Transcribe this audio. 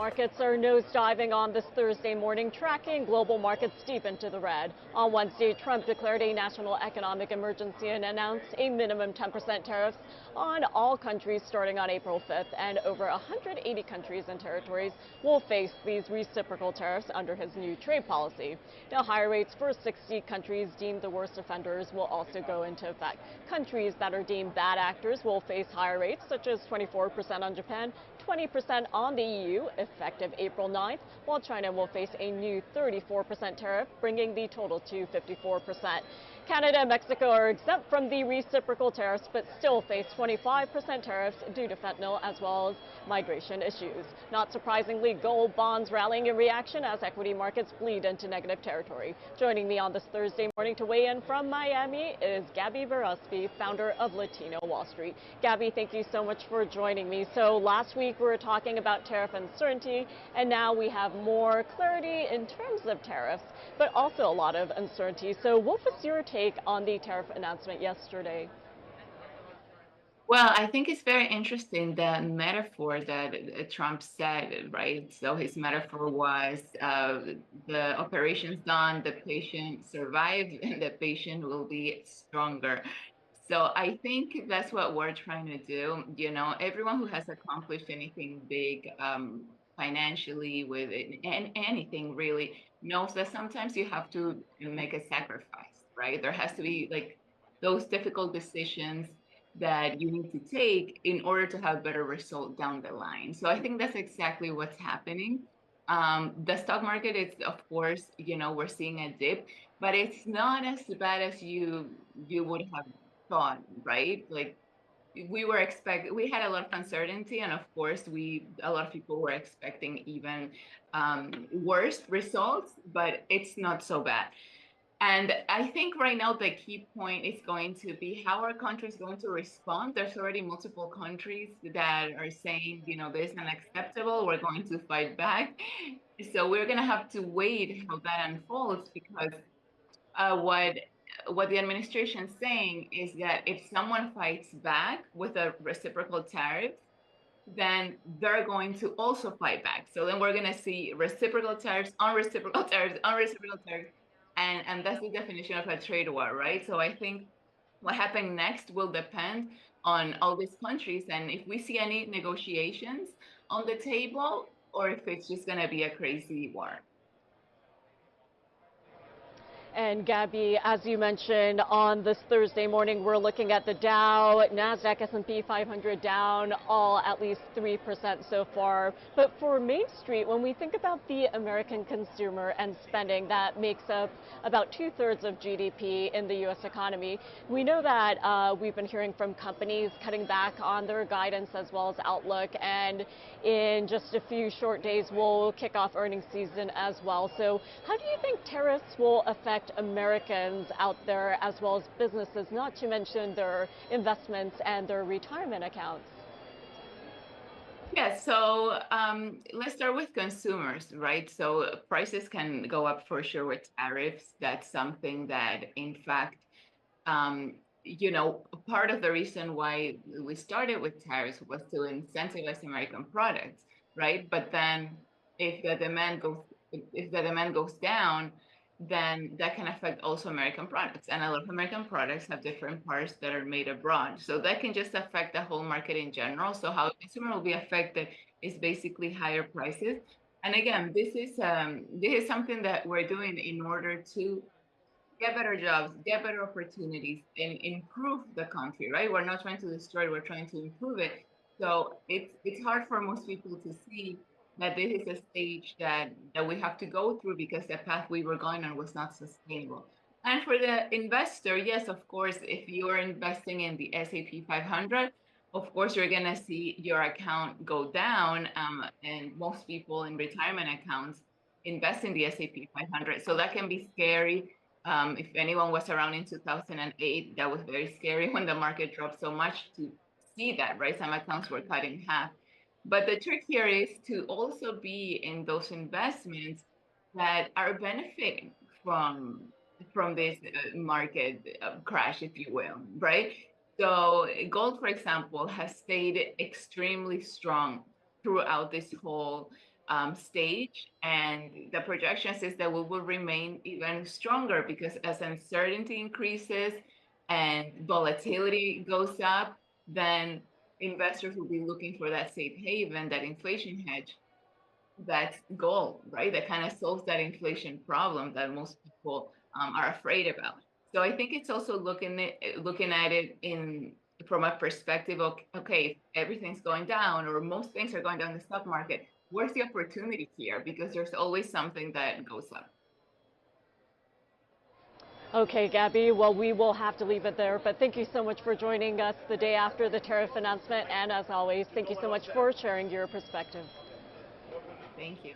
markets are nosediving on this Thursday morning, tracking global markets deep into the red. On Wednesday, Trump declared a national economic emergency and announced a minimum 10% tariffs on all countries starting on April 5th, and over 180 countries and territories will face these reciprocal tariffs under his new trade policy. Now, higher rates for 60 countries deemed the worst offenders will also go into effect. Countries that are deemed bad actors will face higher rates, such as 24% on Japan, 20% on the EU, effective April 9th, while China will face a new 34% tariff, bringing the total to 54%. Canada and Mexico are exempt from the reciprocal tariffs, but still face 25% tariffs due to fentanyl as well as migration issues. Not surprisingly, gold bonds rallying in reaction as equity markets bleed into negative territory. Joining me on this Thursday morning to weigh in from Miami is Gabriela Berrospi, founder of Latino Wall Street. Gabby, thank you so much for joining me. So last week we were talking about tariff uncertainty, and now we have more clarity in terms of tariffs, but also a lot of uncertainty. So what was your take on the tariff announcement yesterday? Well, I think it's very interesting the metaphor that Trump said, right? So his metaphor was the operation's done, the patient survived, and the patient will be stronger. So I think that's what we're trying to do. You know, everyone who has accomplished anything big financially with it, and anything really knows that sometimes you have to make a sacrifice, right? There has to be like those difficult decisions that you need to take in order to have better result down the line. So I think that's exactly what's happening. The stock market is, of course, we're seeing a dip, but it's not as bad as you would have thought, right? Like we had a lot of uncertainty, and of course, a lot of people were expecting even worse results, but it's not so bad. And I think right now the key point is going to be how our country is going to respond. There's already multiple countries that are saying, this is unacceptable. We're going to fight back. So we're going to have to wait how that unfolds, because what the administration is saying is that if someone fights back with a reciprocal tariff, then they're going to also fight back. So then we're going to see reciprocal tariffs, unreciprocal tariffs, unreciprocal tariffs, and that's the definition of a trade war, right? So I think what happens next will depend on all these countries, and if we see any negotiations on the table, or if it's just going to be a crazy war. And Gabby, as you mentioned, on this Thursday morning, we're looking at the Dow, NASDAQ, S&P 500 down, all at least 3% so far. But for Main Street, when we think about the American consumer and spending, that makes up about 2/3 of GDP in the U.S. economy. We know that we've been hearing from companies cutting back on their guidance as well as outlook. And in just a few short days, we'll kick off earnings season as well. So how do you think tariffs will affect Americans out there as well as businesses, not to mention their investments and their retirement accounts? Yeah, so let's start with consumers, right? So prices can go up for sure with tariffs. That's something that, in fact, um, part of the reason why we started with tariffs was to incentivize American products, right? But then if the demand goes if the demand goes down, then that can affect also American products. And a lot of American products have different parts that are made abroad. So that can just affect the whole market in general. So how the consumer will be affected is basically higher prices. And again, this is something that we're doing in order to get better jobs, get better opportunities, and improve the country, right? We're not trying to destroy it, we're trying to improve it. So it's hard for most people to see that this is a stage that we have to go through, because the path we were going on was not sustainable. And for the investor, yes, of course, if you are investing in the S&P 500, of course, you're going to see your account go down. And most people in retirement accounts invest in the S&P 500. So that can be scary. If anyone was around in 2008, that was very scary when the market dropped so much to see that, right? Some accounts were cut in half. But the trick here is to also be in those investments that are benefiting from this market crash, if you will, right? So gold, for example, has stayed extremely strong throughout this whole stage, and the projections is that we will remain even stronger because as uncertainty increases and volatility goes up, then investors will be looking for that safe haven, that inflation hedge, that goal, right? That kind of solves that inflation problem that most people are afraid about. So I think it's also looking at it in from a perspective of, okay, everything's going down or most things are going down in the stock market. Where's the opportunity here? Because there's always something that goes up. Okay, Gabby, well, we will have to leave it there, but thank you so much for joining us the day after the tariff announcement. And as always, thank you so much for sharing your perspective. Thank you.